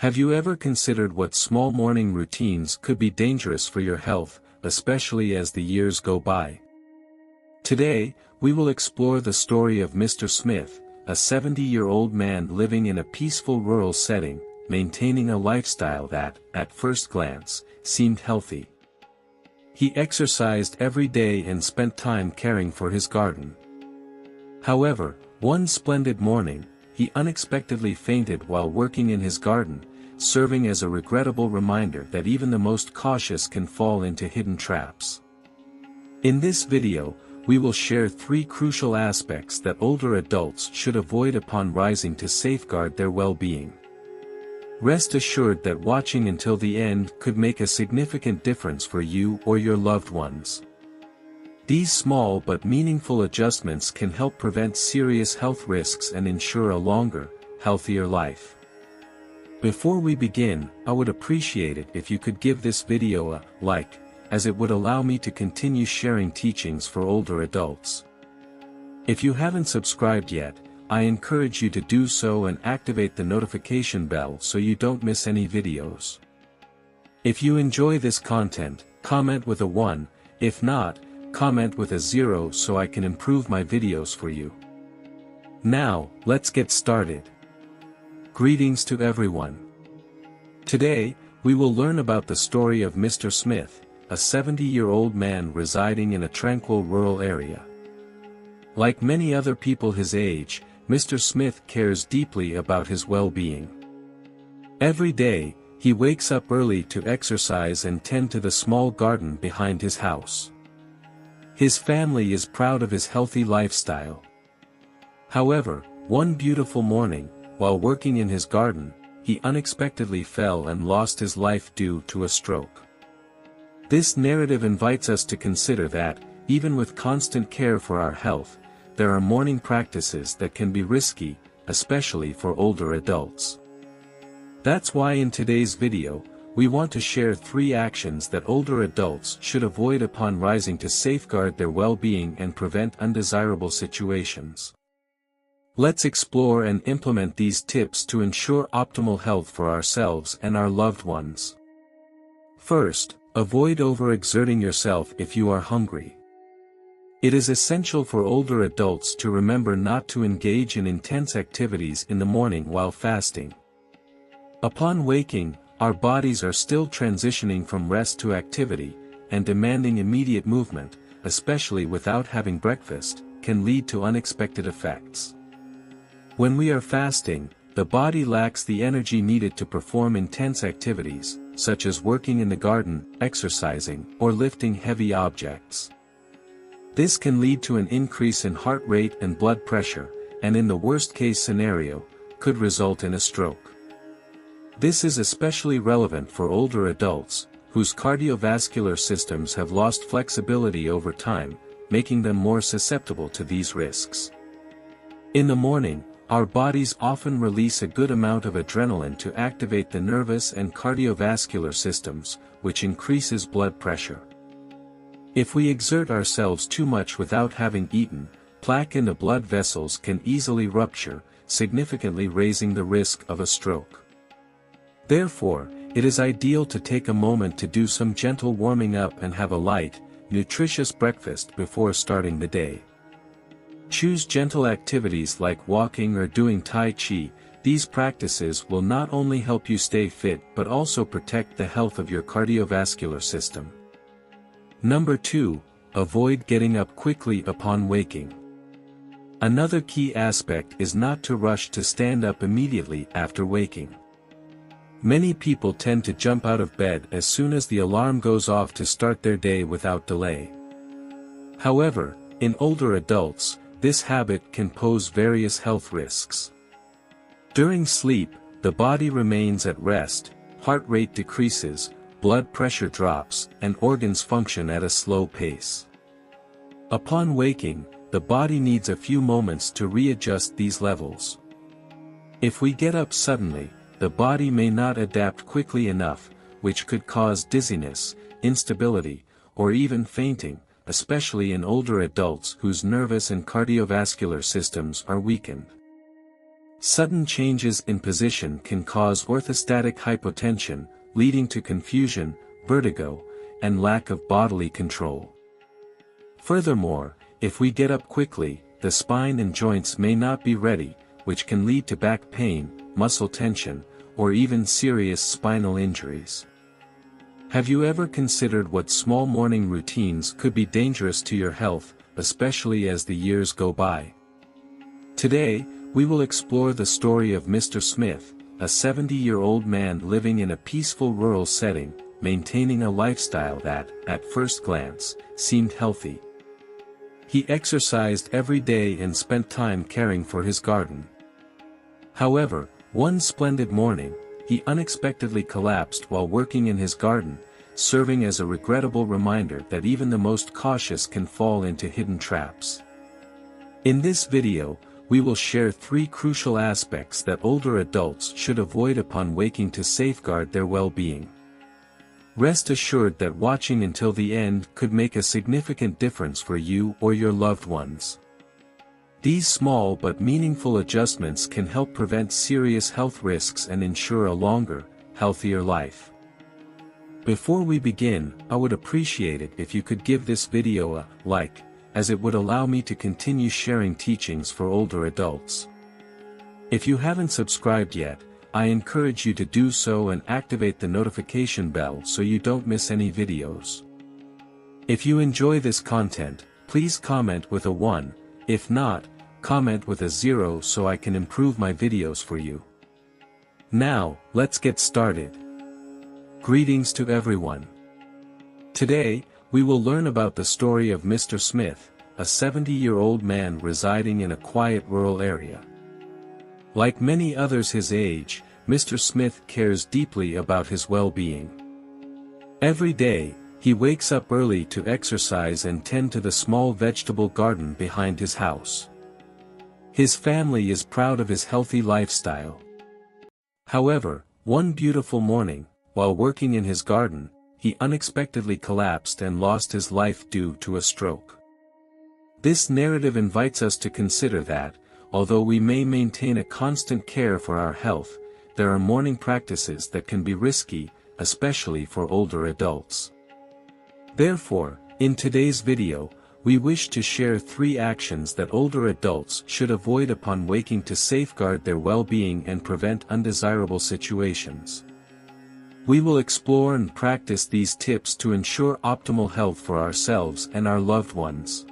Have you ever considered what small morning routines could be dangerous for your health, especially as the years go by? Today, we will explore the story of Mr. Smith, a 70-year-old man living in a peaceful rural setting, maintaining a lifestyle that, at first glance, seemed healthy. He exercised every day and spent time caring for his garden. However, one splendid morning, he unexpectedly fainted while working in his garden, serving as a regrettable reminder that even the most cautious can fall into hidden traps. In this video, we will share 3 crucial aspects that older adults should avoid upon rising to safeguard their well-being. Rest assured that watching until the end could make a significant difference for you or your loved ones. These small but meaningful adjustments can help prevent serious health risks and ensure a longer, healthier life. Before we begin, I would appreciate it if you could give this video a like, as it would allow me to continue sharing teachings for older adults. If you haven't subscribed yet, I encourage you to do so and activate the notification bell so you don't miss any videos. If you enjoy this content, comment with a 1, if not, comment with a 0 so I can improve my videos for you. Now, let's get started. Greetings to everyone. Today, we will learn about the story of Mr. Smith, a 70-year-old man residing in a tranquil rural area. Like many other people his age, Mr. Smith cares deeply about his well-being. Every day, he wakes up early to exercise and tend to the small garden behind his house. His family is proud of his healthy lifestyle. However, one beautiful morning, while working in his garden, he unexpectedly fell and lost his life due to a stroke. This narrative invites us to consider that, even with constant care for our health, there are morning practices that can be risky, especially for older adults. That's why in today's video, we want to share 3 actions that older adults should avoid upon rising to safeguard their well-being and prevent undesirable situations. Let's explore and implement these tips to ensure optimal health for ourselves and our loved ones. First, avoid overexerting yourself if you are hungry. It is essential for older adults to remember not to engage in intense activities in the morning while fasting. Upon waking, our bodies are still transitioning from rest to activity, and demanding immediate movement, especially without having breakfast, can lead to unexpected effects. When we are fasting, the body lacks the energy needed to perform intense activities, such as working in the garden, exercising, or lifting heavy objects. This can lead to an increase in heart rate and blood pressure, and in the worst-case scenario, could result in a stroke. This is especially relevant for older adults, whose cardiovascular systems have lost flexibility over time, making them more susceptible to these risks. In the morning, our bodies often release a good amount of adrenaline to activate the nervous and cardiovascular systems, which increases blood pressure. If we exert ourselves too much without having eaten, plaque in the blood vessels can easily rupture, significantly raising the risk of a stroke. Therefore, it is ideal to take a moment to do some gentle warming up and have a light, nutritious breakfast before starting the day. Choose gentle activities like walking or doing Tai Chi. These practices will not only help you stay fit but also protect the health of your cardiovascular system. Number 2, avoid getting up quickly upon waking. Another key aspect is not to rush to stand up immediately after waking. Many people tend to jump out of bed as soon as the alarm goes off to start their day without delay. However, in older adults, this habit can pose various health risks. During sleep, the body remains at rest, heart rate decreases, blood pressure drops, and organs function at a slow pace. Upon waking, the body needs a few moments to readjust these levels. If we get up suddenly, the body may not adapt quickly enough, which could cause dizziness, instability, or even fainting, especially in older adults whose nervous and cardiovascular systems are weakened. Sudden changes in position can cause orthostatic hypotension, leading to confusion, vertigo, and lack of bodily control. Furthermore, if we get up quickly, the spine and joints may not be ready, which can lead to back pain, muscle tension, or even serious spinal injuries. Have you ever considered what small morning routines could be dangerous to your health, especially as the years go by? Today, we will explore the story of Mr. Smith, a 70-year-old man living in a peaceful rural setting, maintaining a lifestyle that, at first glance, seemed healthy. He exercised every day and spent time caring for his garden. However, one splendid morning, he unexpectedly collapsed while working in his garden, serving as a regrettable reminder that even the most cautious can fall into hidden traps. In this video, we will share 3 crucial aspects that older adults should avoid upon waking to safeguard their well-being. Rest assured that watching until the end could make a significant difference for you or your loved ones. These small but meaningful adjustments can help prevent serious health risks and ensure a longer, healthier life. Before we begin, I would appreciate it if you could give this video a like, as it would allow me to continue sharing teachings for older adults. If you haven't subscribed yet, I encourage you to do so and activate the notification bell so you don't miss any videos. If you enjoy this content, please comment with a 1, if not, comment with a 0 so I can improve my videos for you. Now, let's get started. Greetings to everyone. Today, we will learn about the story of Mr. Smith, a 70-year-old man residing in a quiet rural area. Like many others his age, Mr. Smith cares deeply about his well-being. Every day, he wakes up early to exercise and tend to the small vegetable garden behind his house. His family is proud of his healthy lifestyle. However, one beautiful morning, while working in his garden, he unexpectedly collapsed and lost his life due to a stroke. This narrative invites us to consider that, although we may maintain a constant care for our health, there are morning practices that can be risky, especially for older adults. Therefore, in today's video, we wish to share 3 actions that older adults should avoid upon waking to safeguard their well-being and prevent undesirable situations. We will explore and practice these tips to ensure optimal health for ourselves and our loved ones.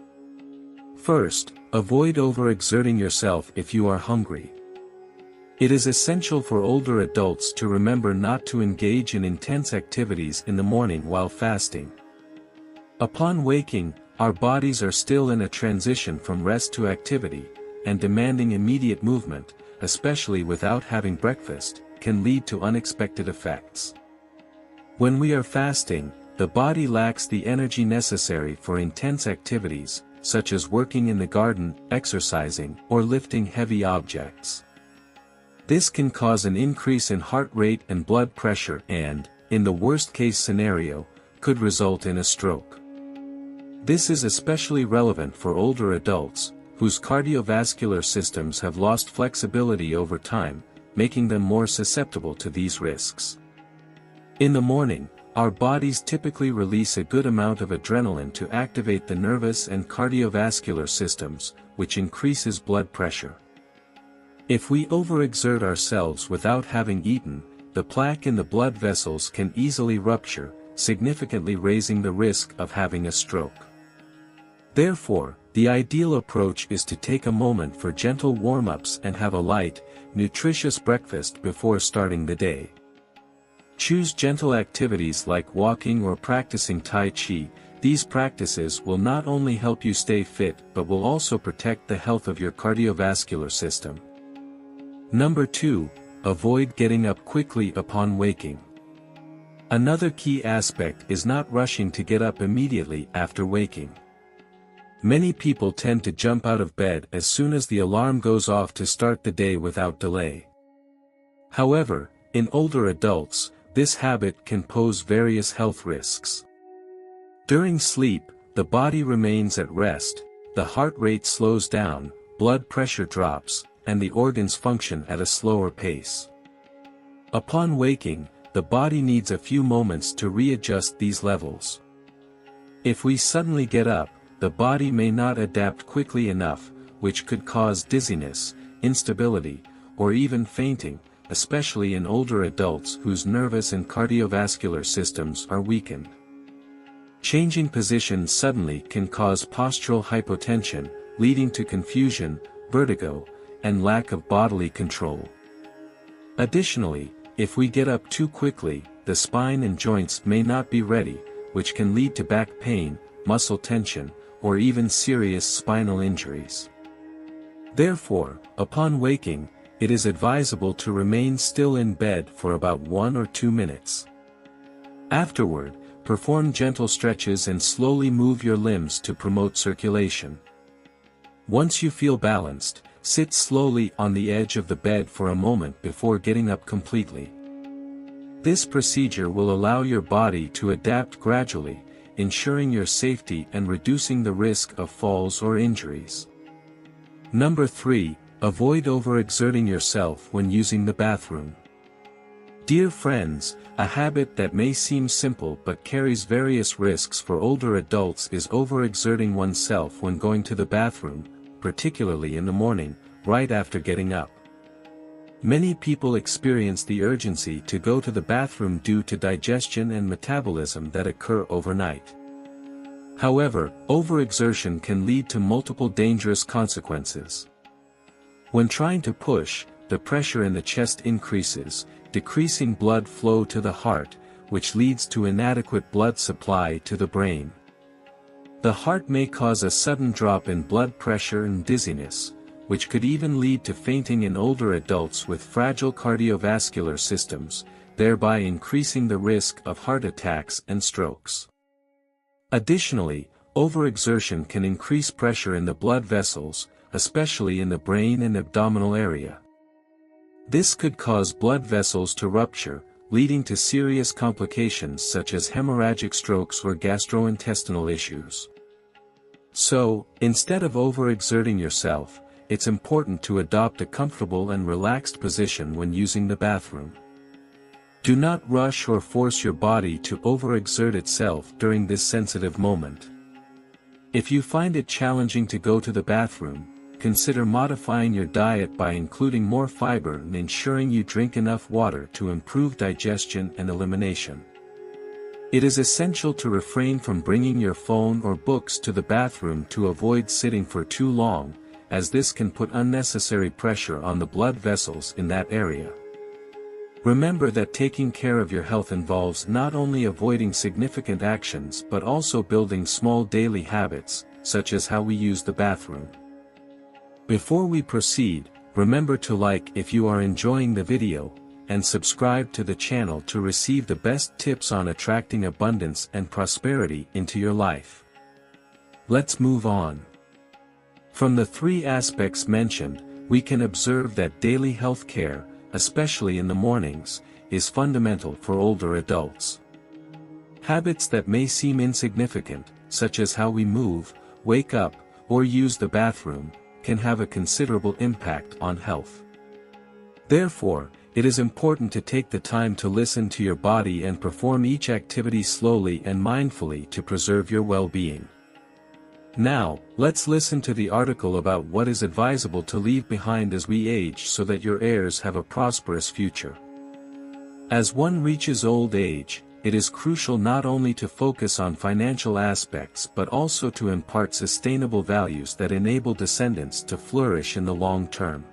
First, avoid overexerting yourself if you are hungry. It is essential for older adults to remember not to engage in intense activities in the morning while fasting. Upon waking, our bodies are still in a transition from rest to activity, and demanding immediate movement, especially without having breakfast, can lead to unexpected effects. When we are fasting, the body lacks the energy necessary for intense activities, such as working in the garden, exercising, or lifting heavy objects. This can cause an increase in heart rate and blood pressure and, in the worst-case scenario, could result in a stroke. This is especially relevant for older adults, whose cardiovascular systems have lost flexibility over time, making them more susceptible to these risks. In the morning, our bodies typically release a good amount of adrenaline to activate the nervous and cardiovascular systems, which increases blood pressure. If we overexert ourselves without having eaten, the plaque in the blood vessels can easily rupture, significantly raising the risk of having a stroke. Therefore, the ideal approach is to take a moment for gentle warm-ups and have a light, nutritious breakfast before starting the day. Choose gentle activities like walking or practicing Tai Chi. These practices will not only help you stay fit but will also protect the health of your cardiovascular system. Number 2, avoid getting up quickly upon waking. Another key aspect is not rushing to get up immediately after waking. Many people tend to jump out of bed as soon as the alarm goes off to start the day without delay. However, in older adults, this habit can pose various health risks. During sleep, the body remains at rest, the heart rate slows down, blood pressure drops, and the organs function at a slower pace. Upon waking, the body needs a few moments to readjust these levels. If we suddenly get up, the body may not adapt quickly enough, which could cause dizziness, instability, or even fainting, especially in older adults whose nervous and cardiovascular systems are weakened. Changing position suddenly can cause postural hypotension, leading to confusion, vertigo, and lack of bodily control. Additionally, if we get up too quickly, the spine and joints may not be ready, which can lead to back pain, muscle tension, or even serious spinal injuries. Therefore, upon waking, it is advisable to remain still in bed for about 1 or 2 minutes. Afterward, perform gentle stretches and slowly move your limbs to promote circulation. Once you feel balanced, sit slowly on the edge of the bed for a moment before getting up completely. This procedure will allow your body to adapt gradually, ensuring your safety and reducing the risk of falls or injuries. Number 3. Avoid overexerting yourself when using the bathroom. Dear friends, a habit that may seem simple but carries various risks for older adults is overexerting oneself when going to the bathroom, particularly in the morning, right after getting up. Many people experience the urgency to go to the bathroom due to digestion and metabolism that occur overnight. However, overexertion can lead to multiple dangerous consequences. When trying to push, the pressure in the chest increases, decreasing blood flow to the heart, which leads to inadequate blood supply to the brain. The heart may cause a sudden drop in blood pressure and dizziness, which could even lead to fainting in older adults with fragile cardiovascular systems, thereby increasing the risk of heart attacks and strokes. Additionally, overexertion can increase pressure in the blood vessels, especially in the brain and abdominal area. This could cause blood vessels to rupture, leading to serious complications such as hemorrhagic strokes or gastrointestinal issues. So, instead of overexerting yourself, it's important to adopt a comfortable and relaxed position when using the bathroom. Do not rush or force your body to overexert itself during this sensitive moment. If you find it challenging to go to the bathroom, consider modifying your diet by including more fiber and ensuring you drink enough water to improve digestion and elimination. It is essential to refrain from bringing your phone or books to the bathroom to avoid sitting for too long, as this can put unnecessary pressure on the blood vessels in that area. Remember that taking care of your health involves not only avoiding significant actions but also building small daily habits, such as how we use the bathroom. Before we proceed, remember to like if you are enjoying the video, and subscribe to the channel to receive the best tips on attracting abundance and prosperity into your life. Let's move on. From the 3 aspects mentioned, we can observe that daily health care, especially in the mornings, is fundamental for older adults. Habits that may seem insignificant, such as how we move, wake up, or use the bathroom, can have a considerable impact on health. Therefore, it is important to take the time to listen to your body and perform each activity slowly and mindfully to preserve your well-being. Now, let's listen to the article about what is advisable to leave behind as we age so that your heirs have a prosperous future. As one reaches old age, it is crucial not only to focus on financial aspects but also to impart sustainable values that enable descendants to flourish in the long term.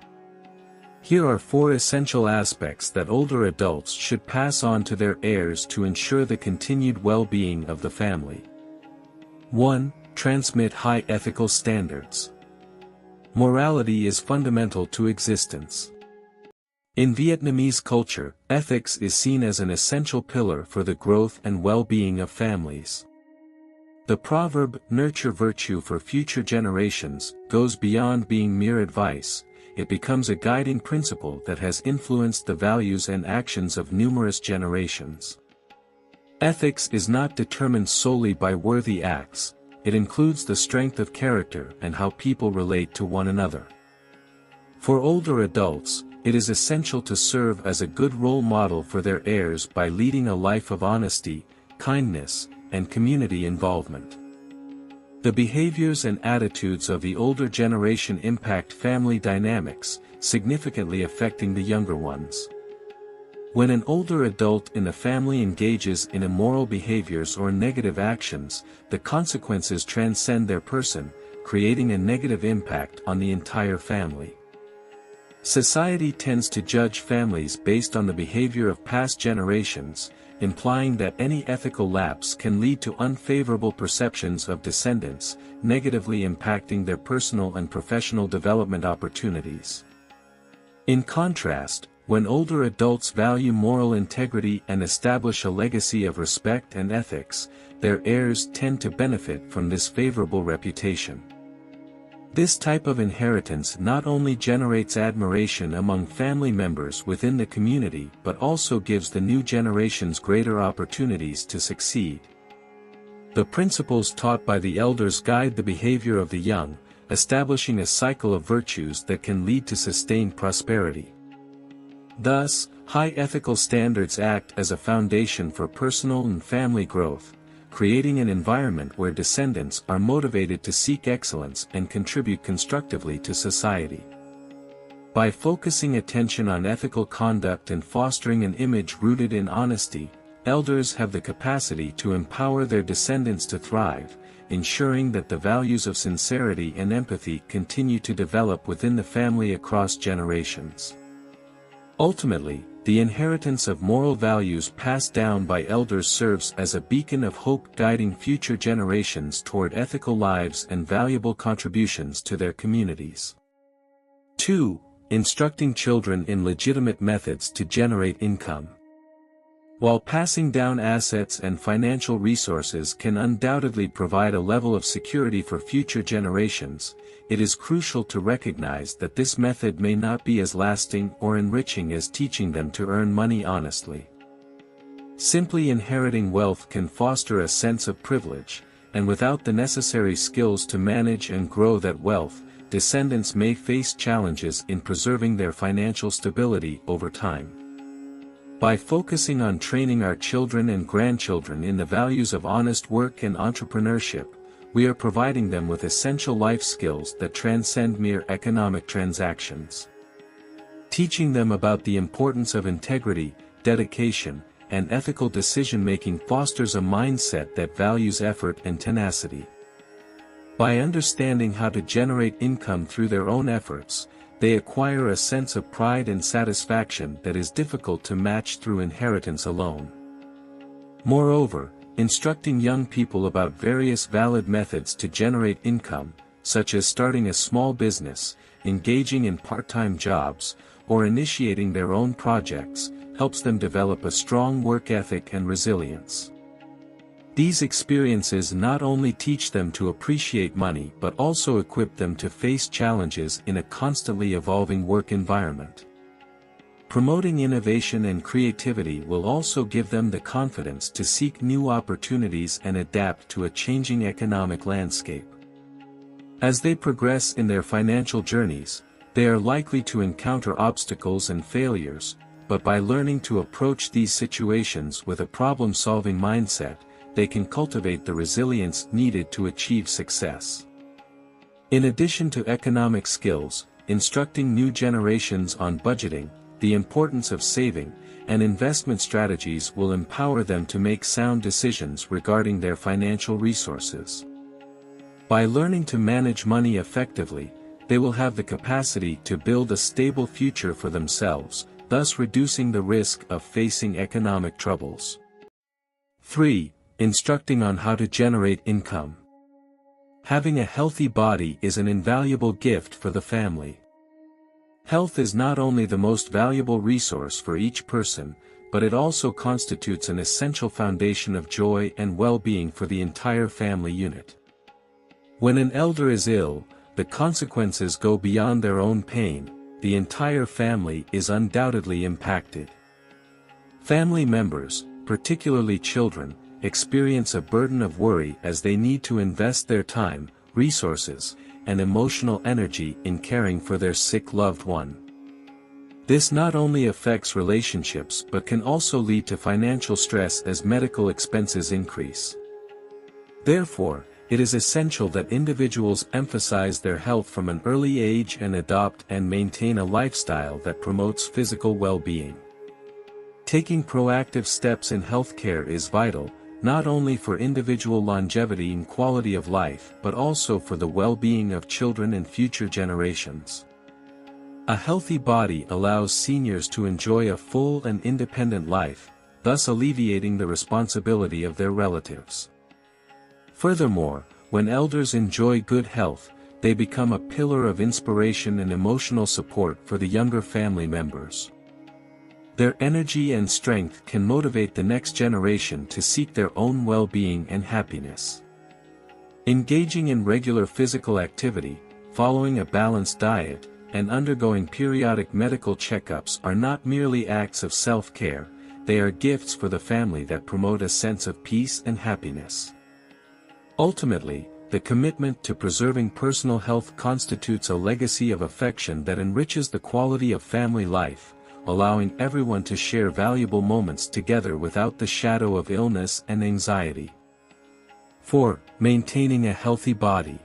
Here are 4 essential aspects that older adults should pass on to their heirs to ensure the continued well-being of the family. 1. Transmit high ethical standards. Morality is fundamental to existence. In Vietnamese culture, ethics is seen as an essential pillar for the growth and well-being of families. The proverb, "Nurture virtue for future generations," goes beyond being mere advice. It becomes a guiding principle that has influenced the values and actions of numerous generations. Ethics is not determined solely by worthy acts, it includes the strength of character and how people relate to one another. For older adults, it is essential to serve as a good role model for their heirs by leading a life of honesty, kindness, and community involvement. The behaviors and attitudes of the older generation impact family dynamics, significantly affecting the younger ones. When an older adult in a family engages in immoral behaviors or negative actions, the consequences transcend their person, creating a negative impact on the entire family. Society tends to judge families based on the behavior of past generations, implying that any ethical lapse can lead to unfavorable perceptions of descendants, negatively impacting their personal and professional development opportunities. In contrast, when older adults value moral integrity and establish a legacy of respect and ethics, their heirs tend to benefit from this favorable reputation. This type of inheritance not only generates admiration among family members within the community but also gives the new generations greater opportunities to succeed. The principles taught by the elders guide the behavior of the young, establishing a cycle of virtues that can lead to sustained prosperity. Thus, high ethical standards act as a foundation for personal and family growth, creating an environment where descendants are motivated to seek excellence and contribute constructively to society. By focusing attention on ethical conduct and fostering an image rooted in honesty, elders have the capacity to empower their descendants to thrive, ensuring that the values of sincerity and empathy continue to develop within the family across generations. Ultimately, the inheritance of moral values passed down by elders serves as a beacon of hope guiding future generations toward ethical lives and valuable contributions to their communities. 2. Instructing children in legitimate methods to generate income. While passing down assets and financial resources can undoubtedly provide a level of security for future generations, it is crucial to recognize that this method may not be as lasting or enriching as teaching them to earn money honestly. Simply inheriting wealth can foster a sense of privilege, and without the necessary skills to manage and grow that wealth, descendants may face challenges in preserving their financial stability over time. By focusing on training our children and grandchildren in the values of honest work and entrepreneurship, we are providing them with essential life skills that transcend mere economic transactions. Teaching them about the importance of integrity, dedication, and ethical decision-making fosters a mindset that values effort and tenacity. By understanding how to generate income through their own efforts, they acquire a sense of pride and satisfaction that is difficult to match through inheritance alone. Moreover, instructing young people about various valid methods to generate income, such as starting a small business, engaging in part-time jobs, or initiating their own projects, helps them develop a strong work ethic and resilience. These experiences not only teach them to appreciate money but also equip them to face challenges in a constantly evolving work environment. Promoting innovation and creativity will also give them the confidence to seek new opportunities and adapt to a changing economic landscape. As they progress in their financial journeys, they are likely to encounter obstacles and failures, but by learning to approach these situations with a problem-solving mindset, they can cultivate the resilience needed to achieve success. In addition to economic skills, instructing new generations on budgeting, the importance of saving, and investment strategies will empower them to make sound decisions regarding their financial resources. By learning to manage money effectively, they will have the capacity to build a stable future for themselves, thus reducing the risk of facing economic troubles. 3. Instructing on how to generate income. Having a healthy body is an invaluable gift for the family. Health is not only the most valuable resource for each person, but it also constitutes an essential foundation of joy and well-being for the entire family unit. When an elder is ill, the consequences go beyond their own pain, the entire family is undoubtedly impacted. Family members, particularly children, experience a burden of worry as they need to invest their time, resources, and emotional energy in caring for their sick loved one. This not only affects relationships but can also lead to financial stress as medical expenses increase. Therefore, it is essential that individuals emphasize their health from an early age and adopt and maintain a lifestyle that promotes physical well-being. Taking proactive steps in healthcare is vital, not only for individual longevity and quality of life but also for the well-being of children and future generations. A healthy body allows seniors to enjoy a full and independent life, thus alleviating the responsibility of their relatives. Furthermore, when elders enjoy good health, they become a pillar of inspiration and emotional support for the younger family members. Their energy and strength can motivate the next generation to seek their own well-being and happiness. Engaging in regular physical activity, following a balanced diet, and undergoing periodic medical checkups are not merely acts of self-care, they are gifts for the family that promote a sense of peace and happiness. Ultimately, the commitment to preserving personal health constitutes a legacy of affection that enriches the quality of family life, allowing everyone to share valuable moments together without the shadow of illness and anxiety. 4. Maintaining a healthy body.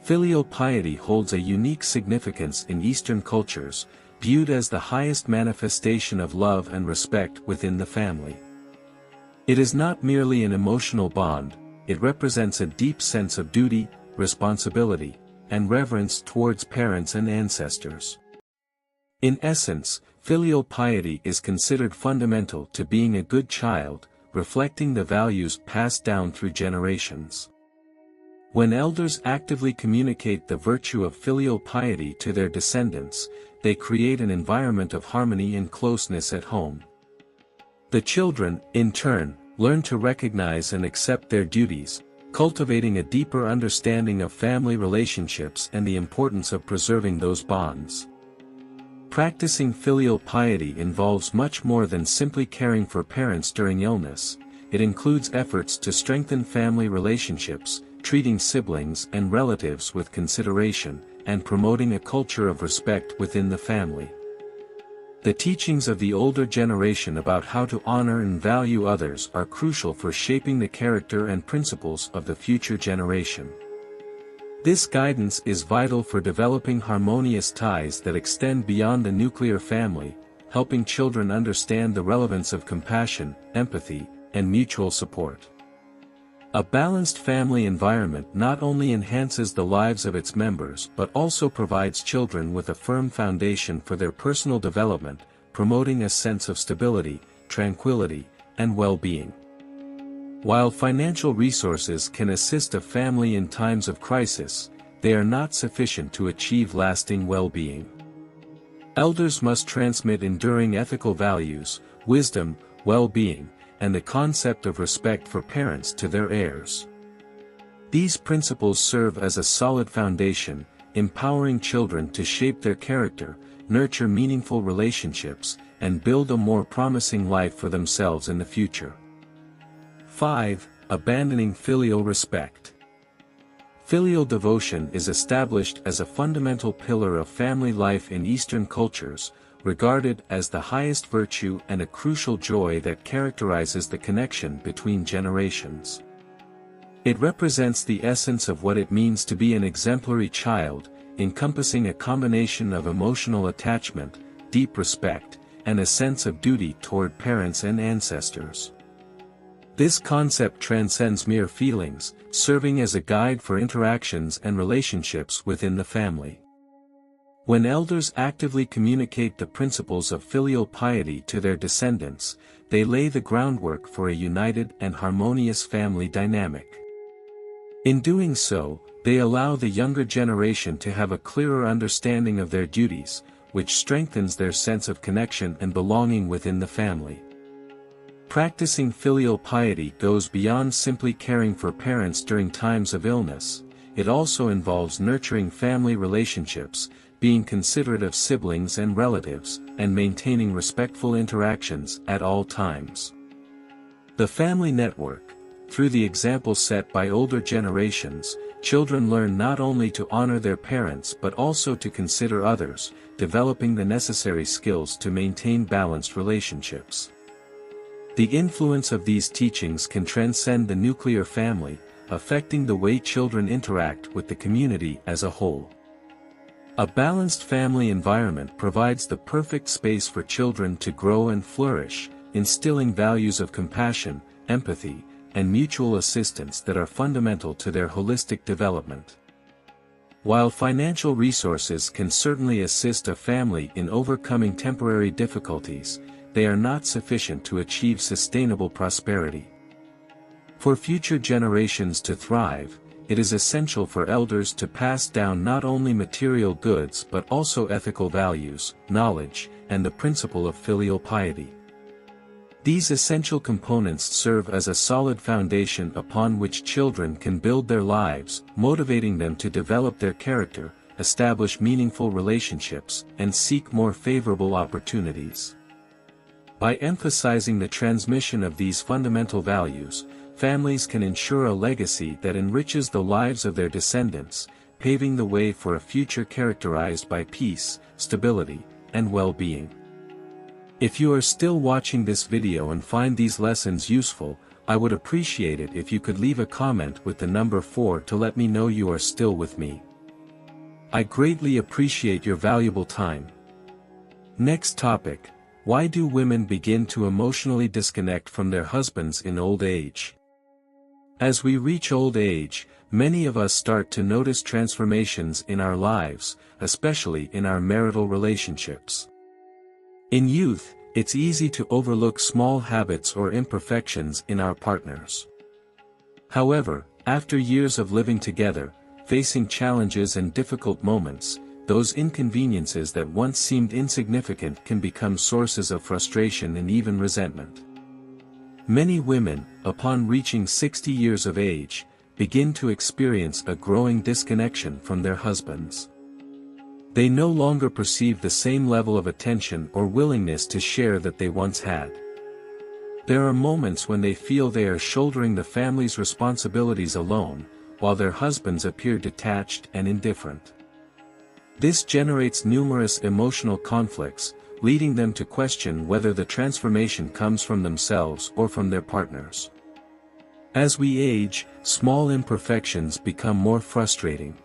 Filial piety holds a unique significance in Eastern cultures, viewed as the highest manifestation of love and respect within the family. It is not merely an emotional bond, it represents a deep sense of duty, responsibility, and reverence towards parents and ancestors. In essence, filial piety is considered fundamental to being a good child, reflecting the values passed down through generations. When elders actively communicate the virtue of filial piety to their descendants, they create an environment of harmony and closeness at home. The children, in turn, learn to recognize and accept their duties, cultivating a deeper understanding of family relationships and the importance of preserving those bonds. Practicing filial piety involves much more than simply caring for parents during illness. It includes efforts to strengthen family relationships, treating siblings and relatives with consideration, and promoting a culture of respect within the family. The teachings of the older generation about how to honor and value others are crucial for shaping the character and principles of the future generation. This guidance is vital for developing harmonious ties that extend beyond the nuclear family, helping children understand the relevance of compassion, empathy, and mutual support. A balanced family environment not only enhances the lives of its members but also provides children with a firm foundation for their personal development, promoting a sense of stability, tranquility, and well-being. While financial resources can assist a family in times of crisis, they are not sufficient to achieve lasting well-being. Elders must transmit enduring ethical values, wisdom, well-being, and the concept of respect for parents to their heirs. These principles serve as a solid foundation, empowering children to shape their character, nurture meaningful relationships, and build a more promising life for themselves in the future. 5. Abandoning filial respect. Filial devotion is established as a fundamental pillar of family life in Eastern cultures, regarded as the highest virtue and a crucial joy that characterizes the connection between generations. It represents the essence of what it means to be an exemplary child, encompassing a combination of emotional attachment, deep respect, and a sense of duty toward parents and ancestors. This concept transcends mere feelings, serving as a guide for interactions and relationships within the family. When elders actively communicate the principles of filial piety to their descendants, they lay the groundwork for a united and harmonious family dynamic. In doing so, they allow the younger generation to have a clearer understanding of their duties, which strengthens their sense of connection and belonging within the family. Practicing filial piety goes beyond simply caring for parents during times of illness. It also involves nurturing family relationships, being considerate of siblings and relatives, and maintaining respectful interactions at all times. The family network, through the example set by older generations, children learn not only to honor their parents but also to consider others, developing the necessary skills to maintain balanced relationships. The influence of these teachings can transcend the nuclear family, affecting the way children interact with the community as a whole. A balanced family environment provides the perfect space for children to grow and flourish, instilling values of compassion, empathy, and mutual assistance that are fundamental to their holistic development. While financial resources can certainly assist a family in overcoming temporary difficulties, they are not sufficient to achieve sustainable prosperity. For future generations to thrive, it is essential for elders to pass down not only material goods but also ethical values, knowledge, and the principle of filial piety. These essential components serve as a solid foundation upon which children can build their lives, motivating them to develop their character, establish meaningful relationships, and seek more favorable opportunities. By emphasizing the transmission of these fundamental values, families can ensure a legacy that enriches the lives of their descendants, paving the way for a future characterized by peace, stability, and well-being. If you are still watching this video and find these lessons useful, I would appreciate it if you could leave a comment with the number 4 to let me know you are still with me. I greatly appreciate your valuable time. Next topic: why do women begin to emotionally disconnect from their husbands in old age? As we reach old age, many of us start to notice transformations in our lives, especially in our marital relationships. In youth, it's easy to overlook small habits or imperfections in our partners. However, after years of living together, facing challenges and difficult moments, those inconveniences that once seemed insignificant can become sources of frustration and even resentment. Many women, upon reaching 60 years of age, begin to experience a growing disconnection from their husbands. They no longer perceive the same level of attention or willingness to share that they once had. There are moments when they feel they are shouldering the family's responsibilities alone, while their husbands appear detached and indifferent. This generates numerous emotional conflicts, leading them to question whether the transformation comes from themselves or from their partners. As we age, small imperfections become more frustrating.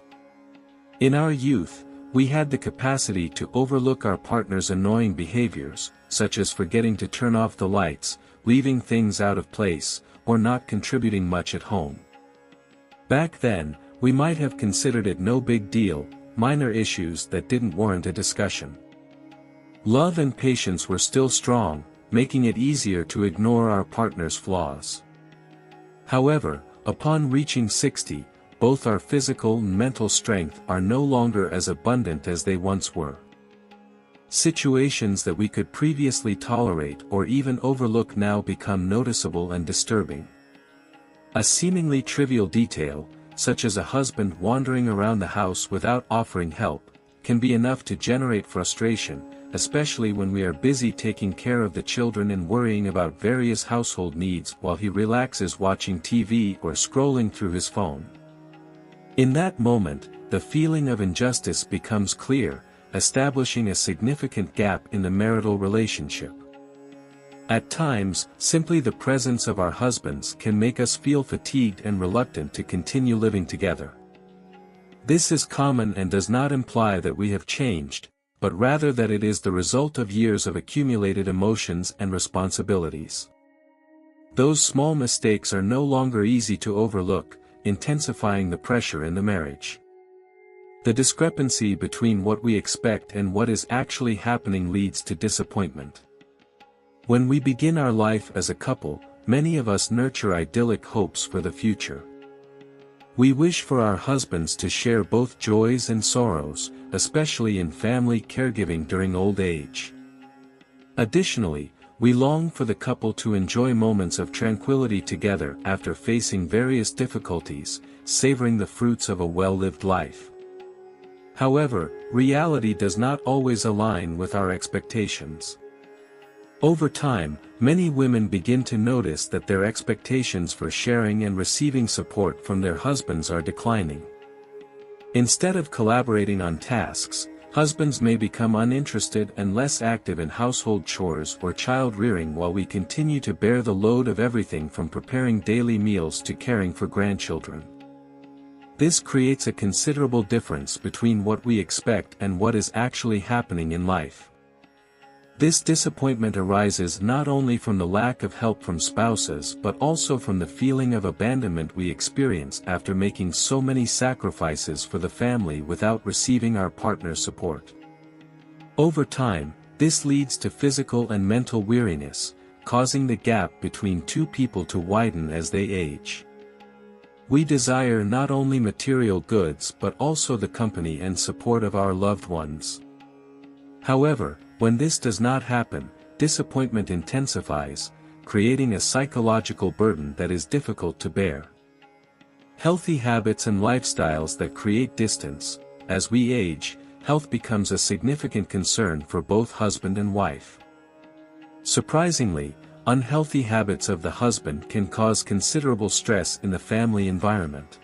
In our youth, we had the capacity to overlook our partner's annoying behaviors, such as forgetting to turn off the lights, leaving things out of place, or not contributing much at home. Back then, we might have considered it no big deal, minor issues that didn't warrant a discussion. Love and patience were still strong, making it easier to ignore our partner's flaws. However, upon reaching 60, both our physical and mental strength are no longer as abundant as they once were. Situations that we could previously tolerate or even overlook now become noticeable and disturbing. A seemingly trivial detail, such as a husband wandering around the house without offering help, can be enough to generate frustration, especially when we are busy taking care of the children and worrying about various household needs while he relaxes watching TV or scrolling through his phone. In that moment, the feeling of injustice becomes clear, establishing a significant gap in the marital relationship. At times, simply the presence of our husbands can make us feel fatigued and reluctant to continue living together. This is common and does not imply that we have changed, but rather that it is the result of years of accumulated emotions and responsibilities. Those small mistakes are no longer easy to overlook, intensifying the pressure in the marriage. The discrepancy between what we expect and what is actually happening leads to disappointment. When we begin our life as a couple, many of us nurture idyllic hopes for the future. We wish for our husbands to share both joys and sorrows, especially in family caregiving during old age. Additionally, we long for the couple to enjoy moments of tranquility together after facing various difficulties, savoring the fruits of a well-lived life. However, reality does not always align with our expectations. Over time, many women begin to notice that their expectations for sharing and receiving support from their husbands are declining. Instead of collaborating on tasks, husbands may become uninterested and less active in household chores or child-rearing while we continue to bear the load of everything from preparing daily meals to caring for grandchildren. This creates a considerable difference between what we expect and what is actually happening in life. This disappointment arises not only from the lack of help from spouses but also from the feeling of abandonment we experience after making so many sacrifices for the family without receiving our partner's support. Over time, this leads to physical and mental weariness, causing the gap between two people to widen as they age. We desire not only material goods but also the company and support of our loved ones. However, when this does not happen, disappointment intensifies, creating a psychological burden that is difficult to bear. Healthy habits and lifestyles that create distance. As we age, health becomes a significant concern for both husband and wife. Surprisingly, unhealthy habits of the husband can cause considerable stress in the family environment.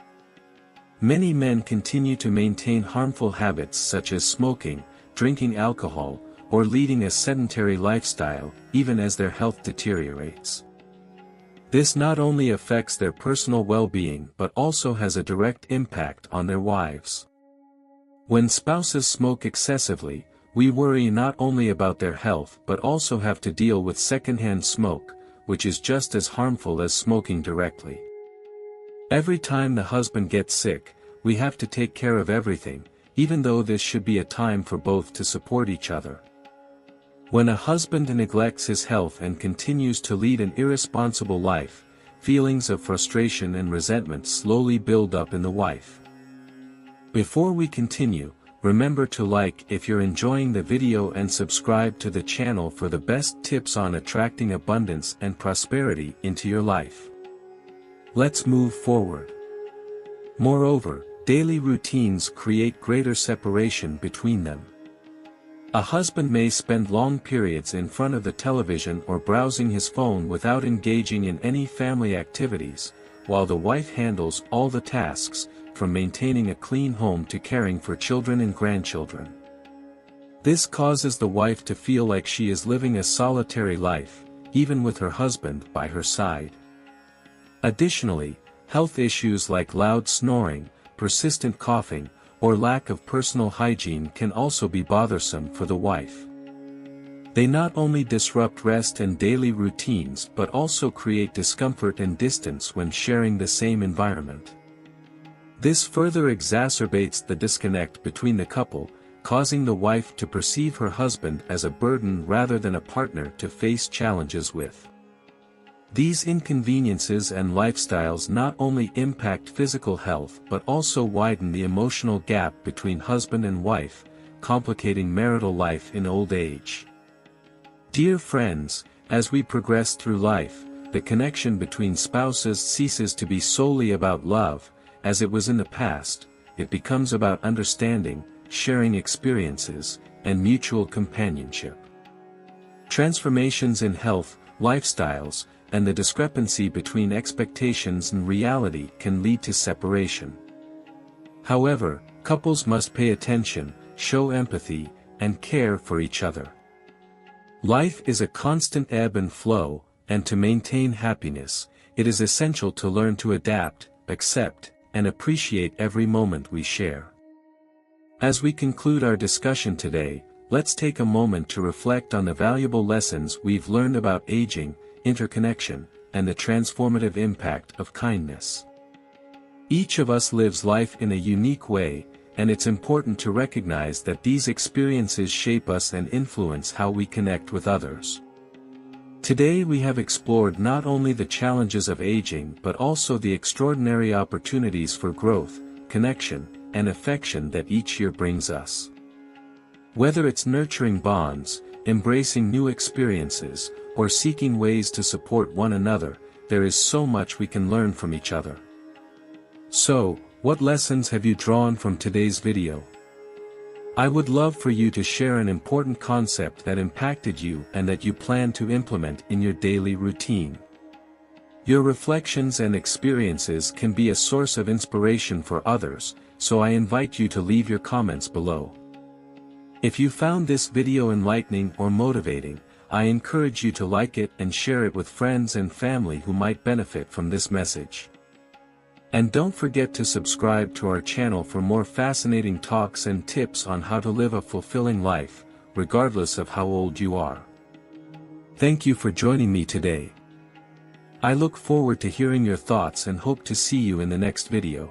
Many men continue to maintain harmful habits such as smoking, drinking alcohol, or leading a sedentary lifestyle, even as their health deteriorates. This not only affects their personal well-being but also has a direct impact on their wives. When spouses smoke excessively, we worry not only about their health but also have to deal with secondhand smoke, which is just as harmful as smoking directly. Every time the husband gets sick, we have to take care of everything, even though this should be a time for both to support each other. When a husband neglects his health and continues to lead an irresponsible life, feelings of frustration and resentment slowly build up in the wife. Before we continue, remember to like if you're enjoying the video and subscribe to the channel for the best tips on attracting abundance and prosperity into your life. Let's move forward. Moreover, daily routines create greater separation between them. A husband may spend long periods in front of the television or browsing his phone without engaging in any family activities, while the wife handles all the tasks, from maintaining a clean home to caring for children and grandchildren. This causes the wife to feel like she is living a solitary life, even with her husband by her side. Additionally, health issues like loud snoring, persistent coughing, or lack of personal hygiene can also be bothersome for the wife. They not only disrupt rest and daily routines but also create discomfort and distance when sharing the same environment. This further exacerbates the disconnect between the couple, causing the wife to perceive her husband as a burden rather than a partner to face challenges with. These inconveniences and lifestyles not only impact physical health but also widen the emotional gap between husband and wife, complicating marital life in old age. Dear friends, as we progress through life, the connection between spouses ceases to be solely about love, as it was in the past. It becomes about understanding, sharing experiences, and mutual companionship. Transformations in health, lifestyles, and the discrepancy between expectations and reality can lead to separation. However, couples must pay attention, show empathy, and care for each other. Life is a constant ebb and flow, and to maintain happiness, it is essential to learn to adapt, accept, and appreciate every moment we share. As we conclude our discussion today, let's take a moment to reflect on the valuable lessons we've learned about aging, interconnection, and the transformative impact of kindness. Each of us lives life in a unique way, and it's important to recognize that these experiences shape us and influence how we connect with others. Today we have explored not only the challenges of aging but also the extraordinary opportunities for growth, connection, and affection that each year brings us. Whether it's nurturing bonds, embracing new experiences, or seeking ways to support one another, there is so much we can learn from each other. So, what lessons have you drawn from today's video? I would love for you to share an important concept that impacted you and that you plan to implement in your daily routine. Your reflections and experiences can be a source of inspiration for others, so I invite you to leave your comments below. If you found this video enlightening or motivating, I encourage you to like it and share it with friends and family who might benefit from this message. And don't forget to subscribe to our channel for more fascinating talks and tips on how to live a fulfilling life, regardless of how old you are. Thank you for joining me today. I look forward to hearing your thoughts and hope to see you in the next video.